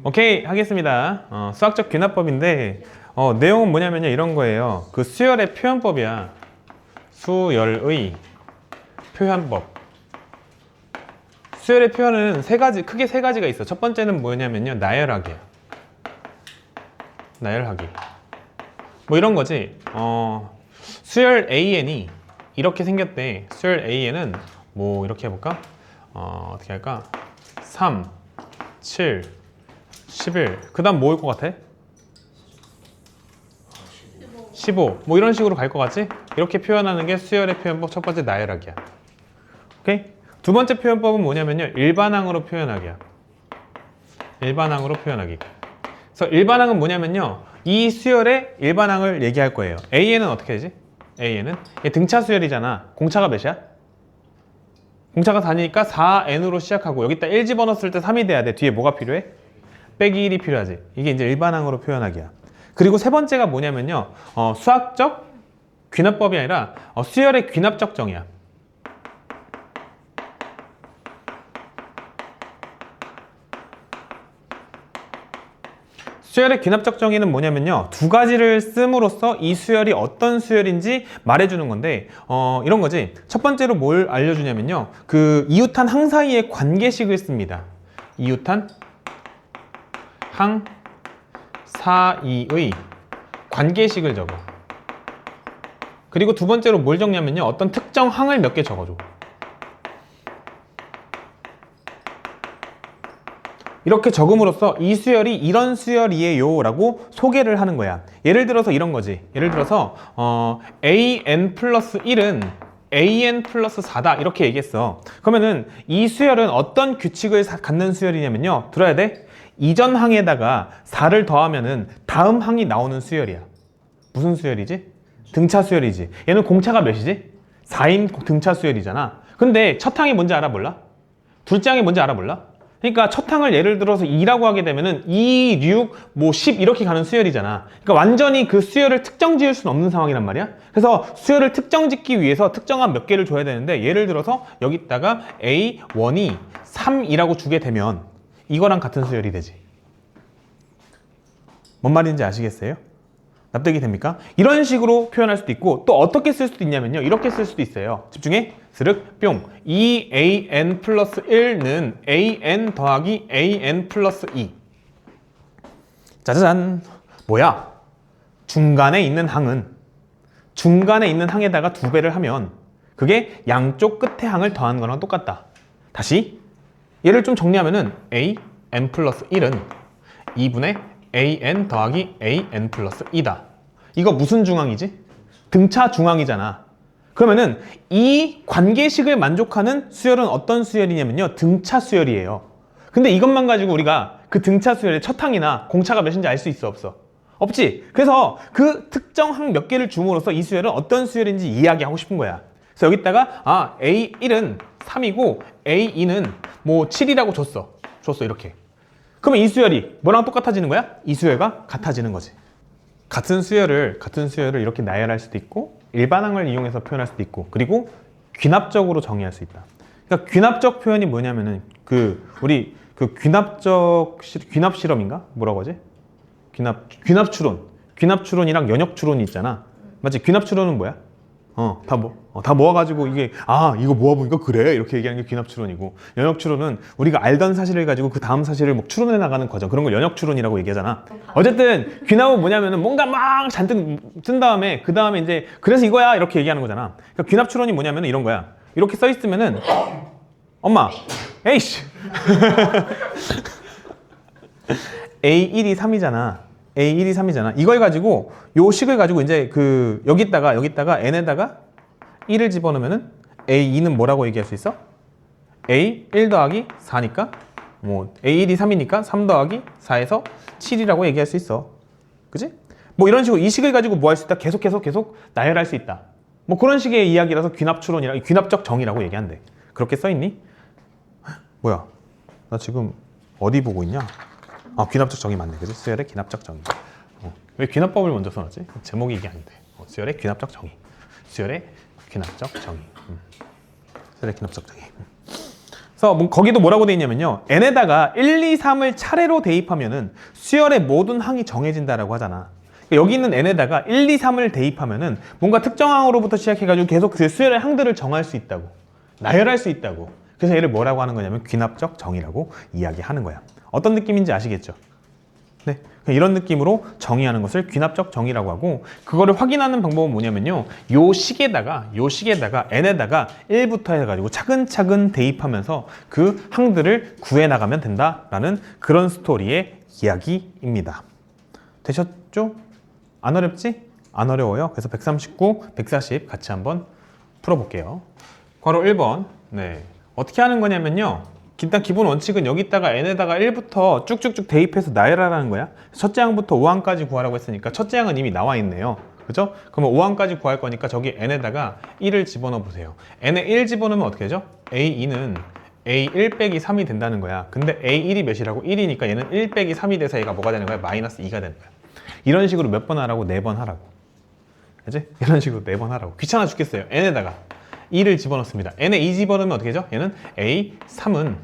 오케이 하겠습니다. 수학적 귀납법인데 내용은 뭐냐면요 이런 거예요. 그 수열의 표현법이야. 수열의 표현법. 수열의 표현은 크게 세 가지가 있어. 첫 번째는 뭐냐면요 나열하기야. 나열하기. 뭐 이런 거지. 수열 AN이 이렇게 생겼대. 수열 AN은 뭐 이렇게 해볼까? 어떻게 할까? 3, 7, 11. 그 다음 뭐일 것 같아? 15. 뭐 이런 식으로 갈 것 같지? 이렇게 표현하는 게 수열의 표현법 첫 번째 나열하기야. 오케이? 두 번째 표현법은 뭐냐면요 일반항으로 표현하기야. 일반항으로 표현하기. 그래서 일반항은 뭐냐면요 이 수열의 일반항을 얘기할 거예요. AN은 어떻게 되지? AN은 등차 수열이잖아. 공차가 몇이야? 공차가 4니까 4n으로 시작하고 여기다 1 집어넣었을 때 3이 돼야 돼. 뒤에 뭐가 필요해? 빼기 1이 필요하지. 이게 이제 일반항으로 표현하기야. 그리고 세 번째가 뭐냐면요 수학적 귀납법이 아니라 수열의 귀납적 정의야. 수열의 귀납적 정의는 뭐냐면요 두 가지를 씀으로써 이 수열이 어떤 수열인지 말해주는 건데 이런 거지. 첫 번째로 뭘 알려주냐면요 그 이웃한 항 사이의 관계식을 씁니다. 이웃한 항 사이의 관계식을 적어. 그리고 두 번째로 뭘 적냐면요 어떤 특정 항을 몇 개 적어줘. 이렇게 적음으로써 이 수열이 이런 수열이에요 라고 소개를 하는 거야. 예를 들어서 이런 거지. 예를 들어서 an 플러스 1은 an 플러스 4다 이렇게 얘기했어. 그러면은 이 수열은 어떤 규칙을 갖는 수열이냐면요 들어야 돼. 이전 항에다가 4를 더하면은 다음 항이 나오는 수열이야. 무슨 수열이지? 등차 수열이지. 얘는 공차가 몇이지? 4인 등차 수열이잖아. 근데 첫 항이 뭔지 알아 몰라? 둘째 항이 뭔지 알아 몰라? 그러니까 첫 항을 예를 들어서 2라고 하게 되면은 2, 6, 뭐 10 이렇게 가는 수열이잖아. 그러니까 완전히 그 수열을 특정 지을 수는 없는 상황이란 말이야. 그래서 수열을 특정 짓기 위해서 특정한 몇 개를 줘야 되는데 예를 들어서 여기다가 A1이 3이라고 주게 되면 이거랑 같은 수열이 되지. 뭔 말인지 아시겠어요? 납득이 됩니까? 이런 식으로 표현할 수도 있고 또 어떻게 쓸 수도 있냐면요 이렇게 쓸 수도 있어요. 집중해. 스륵 뿅. 이 an 플러스 1는 an 더하기 an 플러스 2. 짜자잔. 뭐야? 중간에 있는 항에다가 2배를 하면 그게 양쪽 끝에 항을 더하는 거랑 똑같다. 다시 얘를 좀 정리하면은 an 플러스 1은 2분의 an 더하기 an 플러스 2다. 이거 무슨 중항이지? 등차 중항이잖아. 그러면은 이 관계식을 만족하는 수열은 어떤 수열이냐면요 등차 수열이에요. 근데 이것만 가지고 우리가 그 등차 수열의 첫 항이나 공차가 몇인지 알 수 있어 없어? 없지. 그래서 그 특정 항 몇 개를 줌으로써 이 수열은 어떤 수열인지 이야기하고 싶은 거야. 그래서 여기다가 A1은 3이고 A2는 뭐 7이라고 줬어 이렇게. 그러면 이 수열이 뭐랑 똑같아지는 거야? 이 수열과 같아지는 거지. 같은 수열을 이렇게 나열할 수도 있고 일반항을 이용해서 표현할 수도 있고 그리고 귀납적으로 정의할 수 있다. 그러니까 귀납적 표현이 뭐냐면은 우리 귀납 실험인가? 뭐라고 하지? 귀납 추론이랑 연역 추론이 있잖아. 맞지? 귀납 추론은 뭐야? 다 모아가지고 이게 이거 모아보니까 그래 이렇게 얘기하는 게 귀납 추론이고 연역 추론은 우리가 알던 사실을 가지고 그 다음 사실을 뭐 추론해 나가는 과정 그런 걸 연역 추론이라고 얘기하잖아. 어쨌든 귀납은 뭐냐면은 뭔가 막 잔뜩 쓴 다음에 그 다음에 이제 그래서 이거야 이렇게 얘기하는 거잖아. 그러니까 귀납 추론이 뭐냐면은 이런 거야. 이렇게 써 있으면은 엄마 에이씨 A1이 3이잖아. A1이 3이잖아. 이걸 가지고 요 식을 가지고 이제 여기다가 n에다가 1을 집어넣으면은 A2는 뭐라고 얘기할 수 있어? A1 더하기 4니까 뭐 A1이 3이니까 3 더하기 4에서 7이라고 얘기할 수 있어. 그지? 뭐 이런 식으로 이 식을 가지고 뭐 할 수 있다? 계속 나열할 수 있다. 뭐 그런 식의 이야기라서 귀납적 정의라고 얘기한대. 그렇게 써 있니? 뭐야? 나 지금 어디 보고 있냐? 귀납적 정의 맞네. 그지? 수열의 귀납적 정의. 왜 귀납법을 먼저 써놨지? 제목이 이게 아닌데. 수열의 귀납적 정의. 수열의 귀납적 정의. 수열의 귀납적 정의. 그래서 거기도 뭐라고 돼 있냐면요. n에다가 1, 2, 3을 차례로 대입하면은 수열의 모든 항이 정해진다라고 하잖아. 여기 있는 n에다가 1, 2, 3을 대입하면은 뭔가 특정 항으로부터 시작해가지고 계속 그 수열의 항들을 정할 수 있다고. 나열할 수 있다고. 그래서 얘를 뭐라고 하는 거냐면 귀납적 정의라고 이야기하는 거야. 어떤 느낌인지 아시겠죠? 네, 이런 느낌으로 정의하는 것을 귀납적 정의라고 하고, 그거를 확인하는 방법은 뭐냐면요, 요 식에다가 n에다가 1부터 해가지고 차근차근 대입하면서 그 항들을 구해나가면 된다라는 그런 스토리의 이야기입니다. 되셨죠? 안 어렵지? 안 어려워요. 그래서 139, 140 같이 한번 풀어볼게요. 괄호 1번. 네, 어떻게 하는 거냐면요, 일단 기본 원칙은 여기다가 n에다가 1부터 쭉쭉쭉 대입해서 나열하라는 거야. 첫째 항부터 5항까지 구하라고 했으니까 첫째 항은 이미 나와 있네요. 그죠? 그러면 5항까지 구할 거니까 저기 n에다가 1을 집어넣어 보세요. n에 1 집어넣으면 어떻게 되죠? a2는 a1 빼기 3이 된다는 거야. 근데 a1이 몇이라고? 1이니까 얘는 1 빼기 3이 돼서 얘가 뭐가 되는 거야? 마이너스 2가 되는 거야. 이런 식으로 몇 번 하라고? 4번 하라고. 그치? 이런 식으로 4번 하라고. 귀찮아 죽겠어요. n에다가 2를 집어넣습니다. n에 2 집어넣으면 어떻게 되죠? 얘는 a3은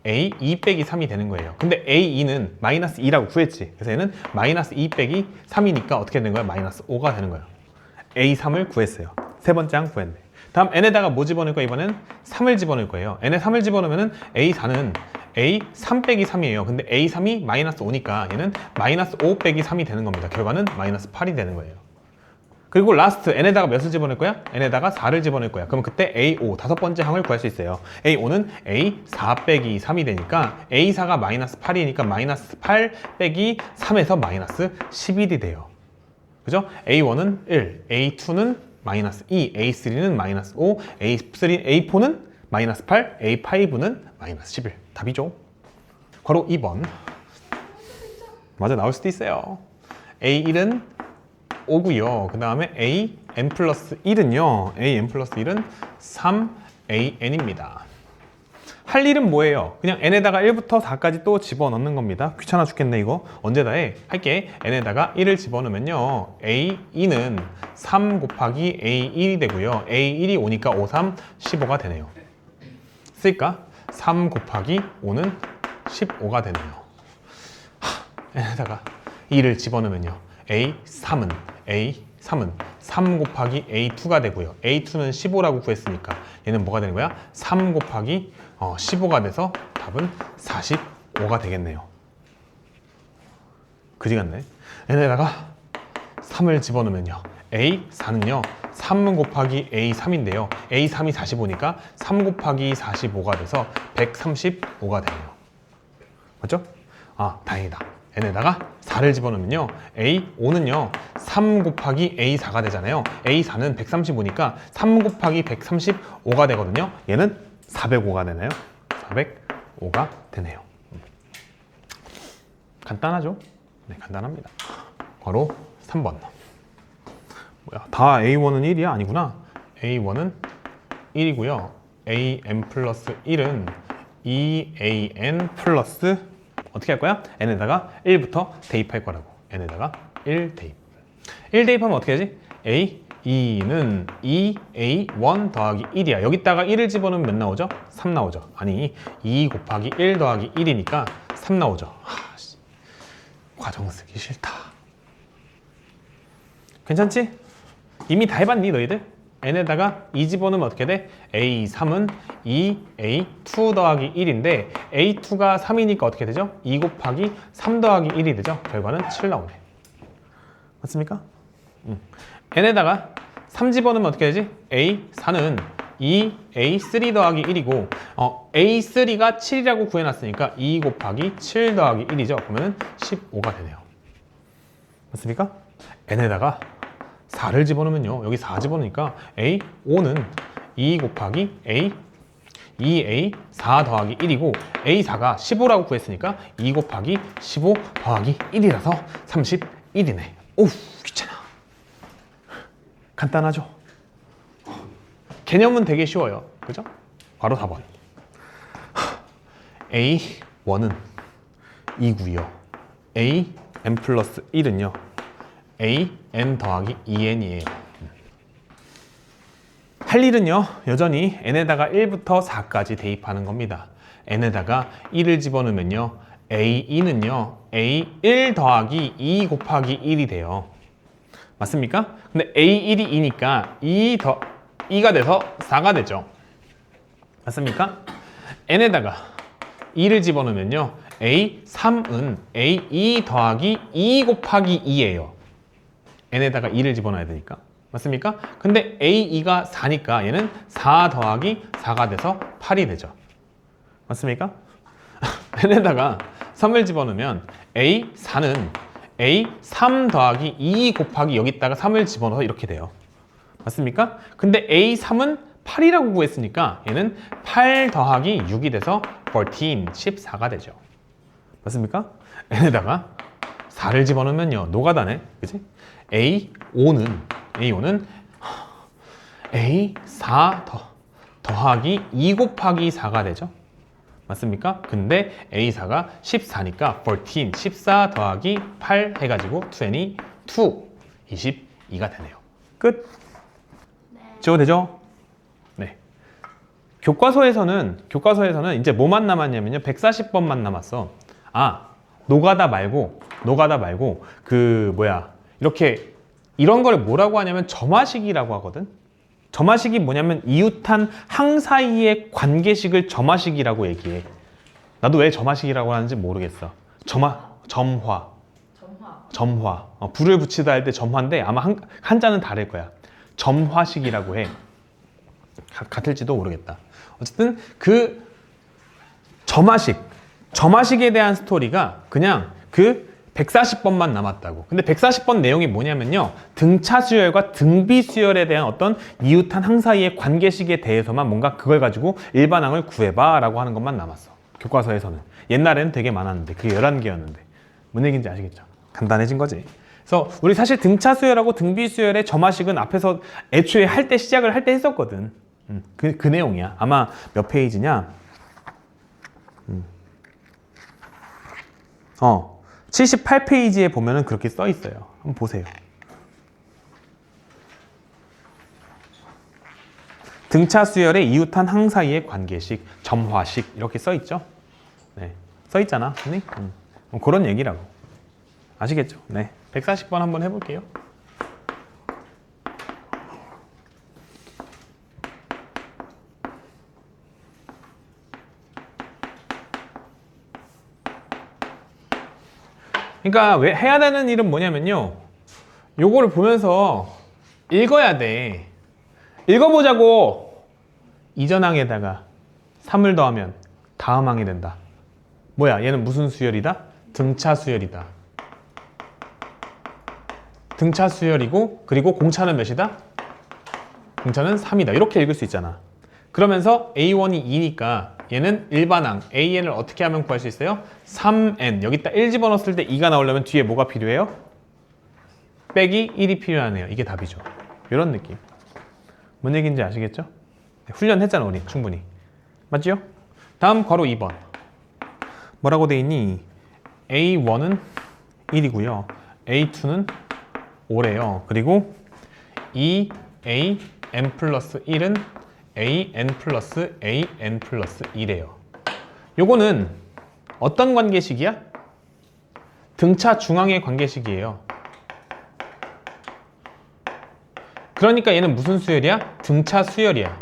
a2 빼기 3이 되는 거예요. 근데 a2는 마이너스 2라고 구했지. 그래서 얘는 마이너스 2 빼기 3이니까 어떻게 되는 거야? 마이너스 5가 되는 거예요. a3을 구했어요. 세 번째 항 구했네. 다음 n에다가 뭐 집어넣을 거야? 이번엔 3을 집어넣을 거예요. n에 3을 집어넣으면 a4는 a3 빼기 3이에요. 근데 a3이 마이너스 5니까 얘는 마이너스 5 빼기 3이 되는 겁니다. 결과는 마이너스 8이 되는 거예요. 그리고 라스트 n에다가 몇을 집어넣을 거야? n에다가 4를 집어넣을 거야. 그럼 그때 a5 다섯 번째 항을 구할 수 있어요. a5는 a4 빼기 3이 되니까 a4가 마이너스 8이니까 마이너스 8 빼기 3에서 마이너스 11이 돼요. 그죠? a1은 1, a2는 마이너스 2, a3는 마이너스 5, a4는 마이너스 8, a5는 마이너스 11. 답이죠. 괄호 2번. 맞아, 나올 수도 있어요. a1은 5고요. 그 다음에 an 플러스 1은요. an 플러스 1은 3an입니다. 할 일은 뭐예요? 그냥 n에다가 1부터 4까지 또 집어넣는 겁니다. 귀찮아 죽겠네 이거. 언제 다 해? 할게. n에다가 1을 집어넣으면요, a2는 3 곱하기 a1이 되고요. a1이 5니까 5, 3, 15가 되네요. 쓸까? 3 곱하기 5는 15가 되네요. n에다가 2를 집어넣으면요, a3은 3 곱하기 a2가 되고요. a2는 15라고 구했으니까 얘는 뭐가 되는 거야? 3 곱하기 15가 돼서 답은 45가 되겠네요. 그지 같네. 얘네다가 3을 집어넣으면요, a4는요 3 곱하기 a3인데요, a3이 45니까 3 곱하기 45가 돼서 135가 되네요. 맞죠? 아, 다행이다. n에다가 4를 집어넣으면요, a5는요 3 곱하기 a4가 되잖아요. a4는 135니까 3 곱하기 135가 되거든요. 얘는 405가 되나요? 405가 되네요. 간단하죠? 네, 간단합니다. 바로 3번. 뭐야, 다 a1은 1이야? 아니구나. a1은 1이고요. an 플러스 1은 2an 플러스 어떻게 할 거야? n에다가 1부터 대입할 거라고. n에다가 1 대입. 1 대입하면 어떻게 하지? a2는 2a1 더하기 1이야. 여기다가 1을 집어넣으면 몇 나오죠? 3 나오죠. 아니, 2 곱하기 1 더하기 1이니까 3 나오죠. 과정 쓰기 싫다. 괜찮지? 이미 다 해봤니 너희들? n에다가 2 집어넣으면 어떻게 돼? a3은 2a2 더하기 1인데 a2가 3이니까 어떻게 되죠? 2 곱하기 3 더하기 1이 되죠? 결과는 7 나오네. 맞습니까? n에다가 3 집어넣으면 어떻게 되지? a4는 2a3 더하기 1이고 a3가 7이라고 구해놨으니까 2 곱하기 7 더하기 1이죠. 그러면 15가 되네요. 맞습니까? n에다가 4를 집어넣으면요, 여기 4 집어넣으니까 a5는 2 곱하기 2a4 더하기 1이고 a4가 15라고 구했으니까 2 곱하기 15 더하기 1이라서 31이네. 오우, 귀찮아. 간단하죠? 개념은 되게 쉬워요. 그죠? 바로 4번. a1은 2고요. an 플러스 1은요, an 더하기 2n이에요. 할 일은요, 여전히 n에다가 1부터 4까지 대입하는 겁니다. n에다가 1을 집어넣으면요 a2는요 a1 더하기 2 곱하기 1이 돼요. 맞습니까? 근데 a1이 2니까 2가 돼서 4가 되죠. 맞습니까? n에다가 2를 집어넣으면요 a3은 a2 더하기 2 곱하기 2예요. n에다가 2를 집어넣어야 되니까. 맞습니까? 근데 a2가 4니까 얘는 4 더하기 4가 돼서 8이 되죠. 맞습니까? n에다가 3을 집어넣으면 a4는 a3 더하기 2 곱하기 여기다가 3을 집어넣어서 이렇게 돼요. 맞습니까? 근데 a3은 8이라고 구했으니까 얘는 8 더하기 6이 돼서 14가 되죠. 맞습니까? n에다가 4를 집어넣으면요 노가다네. 그치? a5는 a4 더하기 2 곱하기 4가 되죠. 맞습니까? 근데 a4가 14니까 14 더하기 8 해가지고 22, 22가 되네요. 끝. 지워 되죠? 네. 교과서에서는 이제 뭐만 남았냐면요 140번만 남았어. 아, 노가다 말고 이렇게 이런 걸 뭐라고 하냐면 점화식이라고 하거든. 점화식이 뭐냐면 이웃한 항 사이의 관계식을 점화식이라고 얘기해. 나도 왜 점화식이라고 하는지 모르겠어. 점화. 불을 붙이다 할 때 점화인데 아마 한자는 다를 거야. 점화식이라고 해. 같을지도 모르겠다. 어쨌든 그 점화식에 대한 스토리가 그냥 그 140번만 남았다고. 근데 140번 내용이 뭐냐면요 등차 수열과 등비 수열에 대한 어떤 이웃한 항 사이의 관계식에 대해서만 뭔가 그걸 가지고 일반항을 구해봐 라고 하는 것만 남았어. 교과서에서는. 옛날에는 되게 많았는데 그게 11개였는데 뭔 얘기인지 아시겠죠? 간단해진 거지. 그래서 우리 사실 등차 수열하고 등비 수열의 점화식은 앞에서 애초에 시작을 할 때 했었거든. 그 내용이야. 아마 몇 페이지냐? 78페이지에 보면은 그렇게 써 있어요. 한번 보세요. 등차 수열의 이웃한 항 사이의 관계식, 점화식 이렇게 써 있죠. 네, 써 있잖아. 그런 얘기라고. 아시겠죠? 네, 140번 한번 해볼게요. 그러니까 왜 해야 되는 일은 뭐냐면요 요거를 보면서 읽어야 돼. 읽어보자고. 이전항에다가 3을 더하면 다음항이 된다. 뭐야 얘는 무슨 수열이다? 등차 수열이다. 등차 수열이고 그리고 공차는 몇이다? 공차는 3이다. 이렇게 읽을 수 있잖아. 그러면서 A1이 2니까 얘는 일반항 AN을 어떻게 하면 구할 수 있어요? 3N 여기다 1 집어넣었을 때 2가 나오려면 뒤에 뭐가 필요해요? 빼기 1이 필요하네요. 이게 답이죠. 이런 느낌. 뭔 얘기인지 아시겠죠? 네, 훈련했잖아 우리 충분히. 맞죠? 다음 괄호 2번 뭐라고 돼 있니? A1은 1이고요 A2는 5래요. 그리고 2AN 플러스 1은 AN 플러스 AN 플러스 1이에요. 요거는 어떤 관계식이야? 등차 중앙의 관계식이에요. 그러니까 얘는 무슨 수열이야? 등차 수열이야.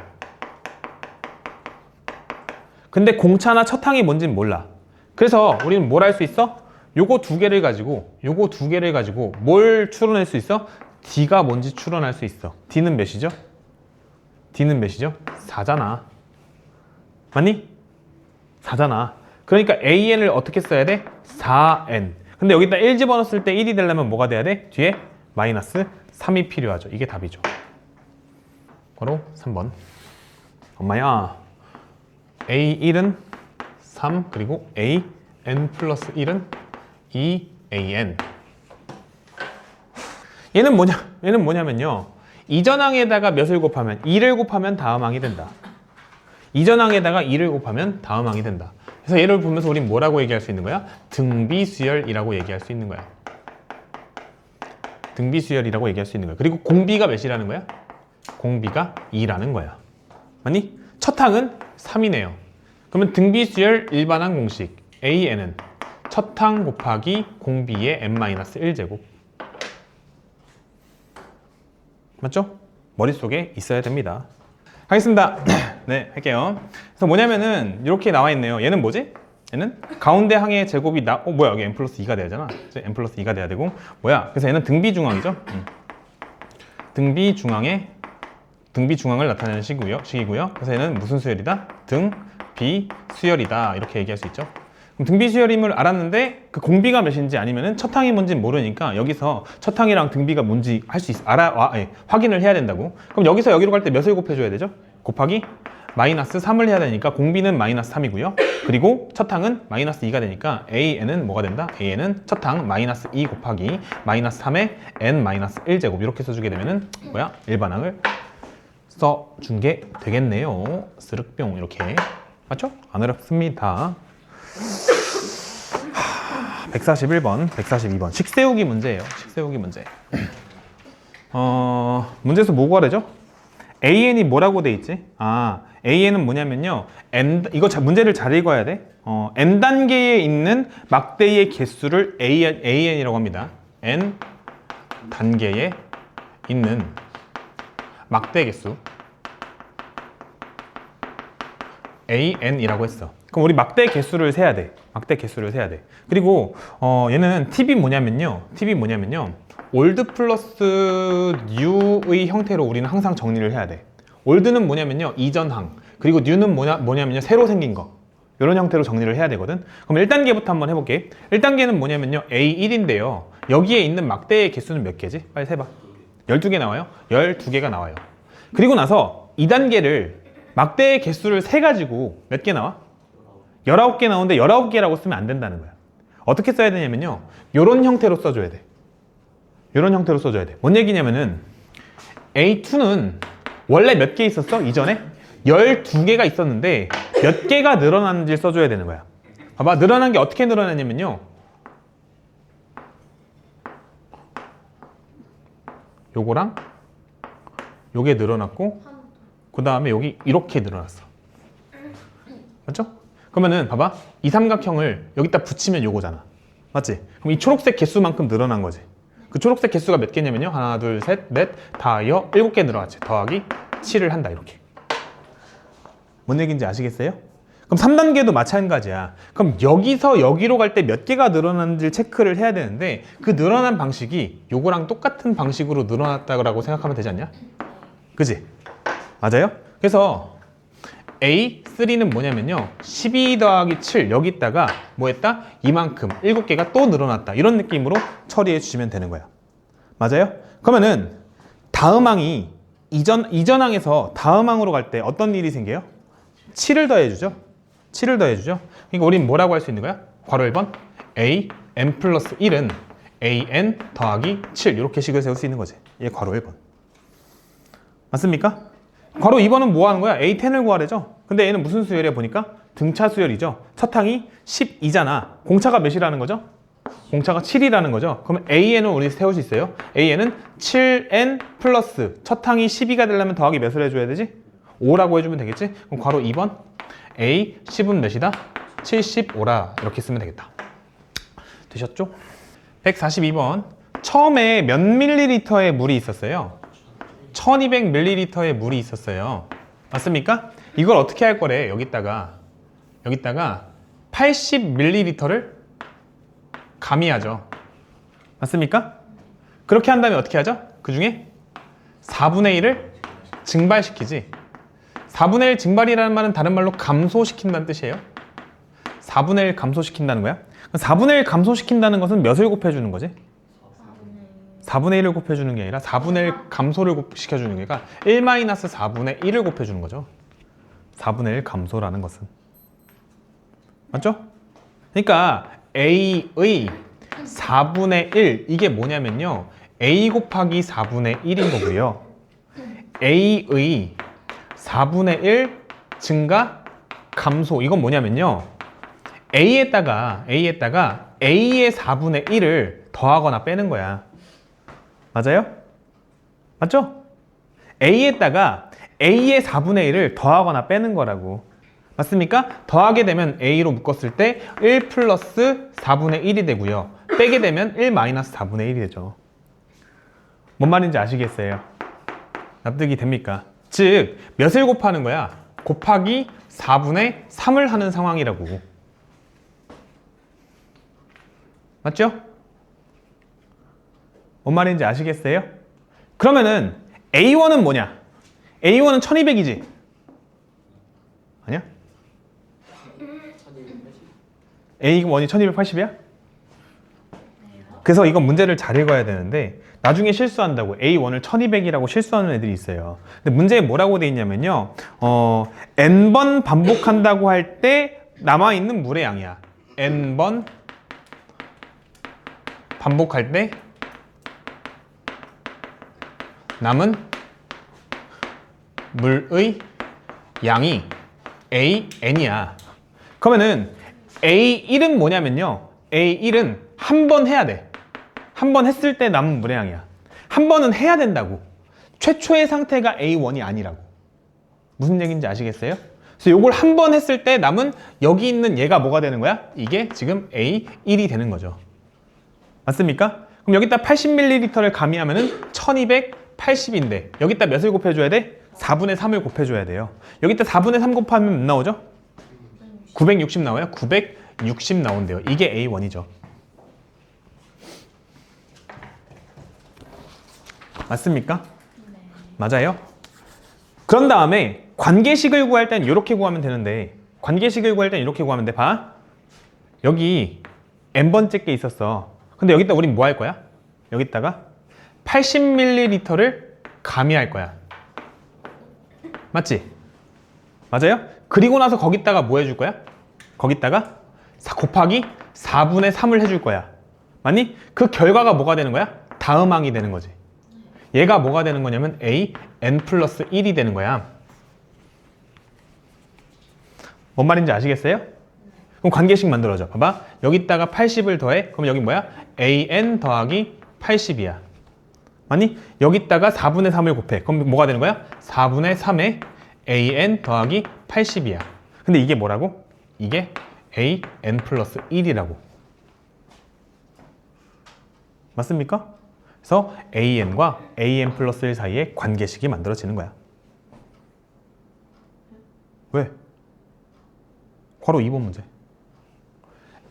근데 공차나 첫항이 뭔지는 몰라. 그래서 우리는 뭘 할 수 있어? 요거 두 개를 가지고 뭘 추론할 수 있어? D가 뭔지 추론할 수 있어. D는 몇이죠? D는 몇이죠? 4잖아. 맞니? 4잖아. 그러니까 AN을 어떻게 써야 돼? 4N. 근데 여기다 1 집어넣었을 때 1이 되려면 뭐가 돼야 돼? 뒤에 마이너스 3이 필요하죠. 이게 답이죠. 바로 3번. 엄마야. A1은 3 그리고 AN 플러스 1은 2AN. 얘는 뭐냐면요. 이전항에다가 몇을 곱하면 2를 곱하면 다음항이 된다. 이전항에다가 2를 곱하면 다음항이 된다. 그래서 얘를 보면서 우린 뭐라고 얘기할 수 있는 거야? 등비수열이라고 얘기할 수 있는 거야. 등비수열이라고 얘기할 수 있는 거야. 그리고 공비가 몇이라는 거야? 공비가 2라는 거야. 맞니? 첫 항은 3이네요. 그러면 등비수열 일반항 공식 AN은 첫 항 곱하기 공비의 n-1제곱. 맞죠? 머릿속에 있어야 됩니다. 하겠습니다. 네, 할게요. 그래서 뭐냐면은 이렇게 나와 있네요. 얘는 뭐지? 얘는 가운데 항의 제곱이 뭐야, 여기 n 플러스 2가 돼야잖아. n 플러스 2가 돼야 되고, 뭐야? 그래서 얘는 등비중항이죠. 등비중항을 나타내는 식이고요. 그래서 얘는 무슨 수열이다? 등비수열이다. 이렇게 얘기할 수 있죠. 그럼 등비수열임을 알았는데 그 공비가 몇인지 아니면은 첫 항이 뭔지는 모르니까 여기서 첫 항이랑 등비가 뭔지 할 수 있어. 확인을 해야 된다고. 그럼 여기서 여기로 갈 때 몇을 곱해줘야 되죠? 곱하기 마이너스 3을 해야 되니까 공비는 마이너스 3이고요. 그리고 첫 항은 마이너스 2가 되니까 AN은 뭐가 된다? AN은 첫 항 마이너스 2 곱하기 마이너스 3의 n-1제곱 이렇게 써주게 되면은 뭐야? 일반항을 써준 게 되겠네요. 스륵뿅 이렇게. 맞죠? 안 어렵습니다. 141번, 142번 식세우기 문제예요. 식세우기 문제. 문제에서 뭐 구하래죠? AN이 뭐라고 돼 있지? AN은 뭐냐면요. 이거 문제를 잘 읽어야 돼. n 단계에 있는 막대의 개수를 AN이라고 합니다. n 단계에 있는 막대 개수 AN이라고 했어. 그럼 우리 막대 개수를 세야 돼. 막대 개수를 세야 돼. 그리고 얘는 팁이 뭐냐면요. 올드 플러스 뉴의 형태로 우리는 항상 정리를 해야 돼. 올드는 뭐냐면요. 이전항. 그리고 뉴는 뭐냐면요. 새로 생긴 거. 이런 형태로 정리를 해야 되거든. 그럼 1단계부터 한번 해볼게. 1단계는 뭐냐면요. A1인데요. 여기에 있는 막대의 개수는 몇 개지? 빨리 세봐. 12개 나와요? 12개가 나와요. 그리고 나서 2단계를 막대의 개수를 세가지고 몇 개 나와? 19개 나오는데 19개라고 쓰면 안 된다는 거야. 어떻게 써야 되냐면요. 요런 형태로 써줘야 돼. 요런 형태로 써줘야 돼. 뭔 얘기냐면은 A2는 원래 몇 개 있었어? 이전에? 12개가 있었는데 몇 개가 늘어났는지 써줘야 되는 거야. 봐봐. 늘어난 게 어떻게 늘어났냐면요. 요거랑 요게 늘어났고 그 다음에 여기 이렇게 늘어났어. 맞죠? 그러면은 봐봐. 이 삼각형을 여기다 붙이면 요거잖아. 맞지? 그럼 이 초록색 개수만큼 늘어난 거지. 그 초록색 개수가 몇 개냐면요. 하나, 둘, 셋, 넷, 다여 7개 늘어났지. 더하기 7을 한다. 이렇게. 뭔 얘기인지 아시겠어요? 그럼 3단계도 마찬가지야. 그럼 여기서 여기로 갈 때 몇 개가 늘어났는지 체크를 해야 되는데 그 늘어난 방식이 요거랑 똑같은 방식으로 늘어났다고 생각하면 되지 않냐? 그지? 맞아요? 그래서 A3는 뭐냐면요. 12 더하기 7 여기다가 뭐 했다? 이만큼 7개가 또 늘어났다. 이런 느낌으로 처리해 주시면 되는 거야. 맞아요? 그러면은 다음 항이 이전항에서 다음 항으로 갈 때 어떤 일이 생겨요? 7을 더해주죠. 7을 더해주죠. 그러니까 우린 뭐라고 할 수 있는 거야? 괄호 1번 A, n 플러스 1은 AN 더하기 7 이렇게 식을 세울 수 있는 거지. 얘 괄호 1번. 맞습니까? 괄호 2번은 뭐 하는 거야? A10을 구하래죠? 근데 얘는 무슨 수열이야 보니까? 등차 수열이죠. 첫 항이 12잖아. 공차가 몇이라는 거죠? 공차가 7이라는 거죠. 그러면 AN을 우리 세울 수 있어요. AN은 7N 플러스 첫 항이 12가 되려면 더하기 몇을 해줘야 되지? 5라고 해주면 되겠지? 그럼 괄호 2번 A 10은 몇이다? 75라 이렇게 쓰면 되겠다. 되셨죠? 142번 처음에 몇 밀리리터의 물이 있었어요? 1200ml의 물이 있었어요. 맞습니까? 이걸 어떻게 할 거래? 여기다가 80ml를 가미하죠. 맞습니까? 그렇게 한다면 어떻게 하죠? 그 중에 4분의 1을 증발시키지. 4분의 1 증발이라는 말은 다른 말로 감소시킨다는 뜻이에요. 4분의 1 감소시킨다는 거야. 4분의 1 감소시킨다는 것은 몇을 곱해주는 거지? 4분의 1을 곱해주는 게 아니라 4분의 1 감소를 시켜주는 게 아니라 1-4분의 1을 곱해주는 거죠. 4분의 1 감소라는 것은. 맞죠? 그러니까 A의 4분의 1 이게 뭐냐면요. A 곱하기 4분의 1인 거고요. A의 4분의 1 증가 감소 이건 뭐냐면요. A에다가 A의 4분의 1을 더하거나 빼는 거야. 맞아요? 맞죠? A에다가 A의 4분의 1을 더하거나 빼는 거라고. 맞습니까? 더하게 되면 a로 묶었을 때 1 플러스 4분의 1이 되고요. 빼게 되면 1 마이너스 4분의 1이 되죠. 뭔 말인지 아시겠어요? 납득이 됩니까? 즉 몇을 곱하는 거야? 곱하기 4분의 3을 하는 상황이라고. 맞죠? 뭔 말인지 아시겠어요? 그러면은 A1은 뭐냐? A1은 1200이지? 아니야? A1이 1280이야? 그래서 이건 문제를 잘 읽어야 되는데 나중에 실수한다고 A1을 1200이라고 실수하는 애들이 있어요. 근데 문제에 뭐라고 돼 있냐면요. N번 반복한다고 할 때 남아있는 물의 양이야. N번 반복할 때 남은 물의 양이 AN이야. 그러면은 A1은 뭐냐면요. A1은 한 번 해야 돼. 한 번 했을 때 남은 물의 양이야. 한 번은 해야 된다고. 최초의 상태가 A1이 아니라고. 무슨 얘기인지 아시겠어요? 그래서 이걸 한 번 했을 때 남은 여기 있는 얘가 뭐가 되는 거야? 이게 지금 A1이 되는 거죠. 맞습니까? 그럼 여기다 80ml를 가미하면은 1280인데 여기다 몇을 곱해줘야 돼? 4분의 3을 곱해줘야 돼요. 여기다 4분의 3 곱하면 몇 나오죠? 960 나와요? 960 나온대요. 이게 A1이죠. 맞습니까? 네. 맞아요? 그런 다음에 관계식을 구할 땐 이렇게 구하면 되는데 관계식을 구할 땐 이렇게 구하면 돼. 봐. 여기 n번째 게 있었어. 근데 여기다 우린 뭐 할 거야? 여기다가 80ml를 가미할 거야. 맞지? 맞아요? 그리고 나서 거기다가 뭐 해줄 거야? 거기다가 곱하기 4분의 3을 해줄 거야. 맞니? 그 결과가 뭐가 되는 거야? 다음 항이 되는 거지. 얘가 뭐가 되는 거냐면 A, N 플러스 1이 되는 거야. 뭔 말인지 아시겠어요? 그럼 관계식 만들어줘. 봐봐. 여기다가 80을 더해. 그럼 여기 뭐야? AN 더하기 80이야. 맞니? 여기다가 4분의 3을 곱해. 그럼 뭐가 되는 거야? 4분의 3에 AN 더하기 80이야. 근데 이게 뭐라고? 이게 AN 플러스 1이라고. 맞습니까? 그래서 AN과 AN 플러스 1 사이에 관계식이 만들어지는 거야. 왜? 괄호 2번 문제.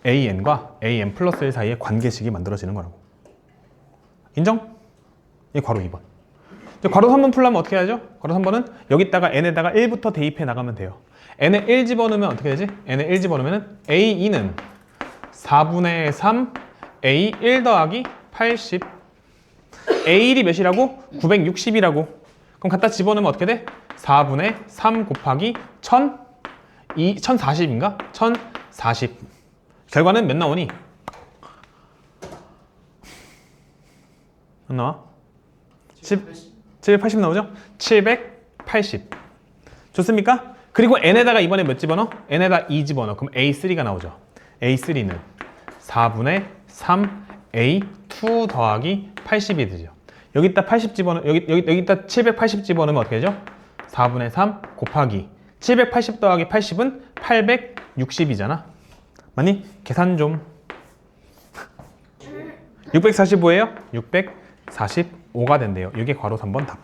AN과 AN 플러스 1 사이에 관계식이 만들어지는 거라고. 인정? 이 괄호 2번. 이제 괄호 3번 풀려면 어떻게 해야죠? 괄호 3번은 여기다가 n에다가 1부터 대입해 나가면 돼요. n에 1 집어넣으면 어떻게 되지? n에 1 집어넣으면 A2는 4분의 3 A1 더하기 80. A1이 몇이라고? 960이라고. 그럼 갖다 집어넣으면 어떻게 돼? 4분의 3 곱하기 1040인가? 1040. 결과는 몇 나오니? 몇 나와? 780 나오죠? 780. 좋습니까? 그리고 n에다가 이번에 몇 집어넣어? n에다 2 집어넣어. 그럼 A3가 나오죠. A3는 4분의 3 A2 더하기 80이 되죠. 여기다 80 집어넣어. 여기다 780 집어넣으면 어떻게 되죠? 4분의 3 곱하기 780 더하기 80은 860이잖아. 맞니? 계산 좀. 645예요? 645가 된대요. 이게 괄호 3번 답.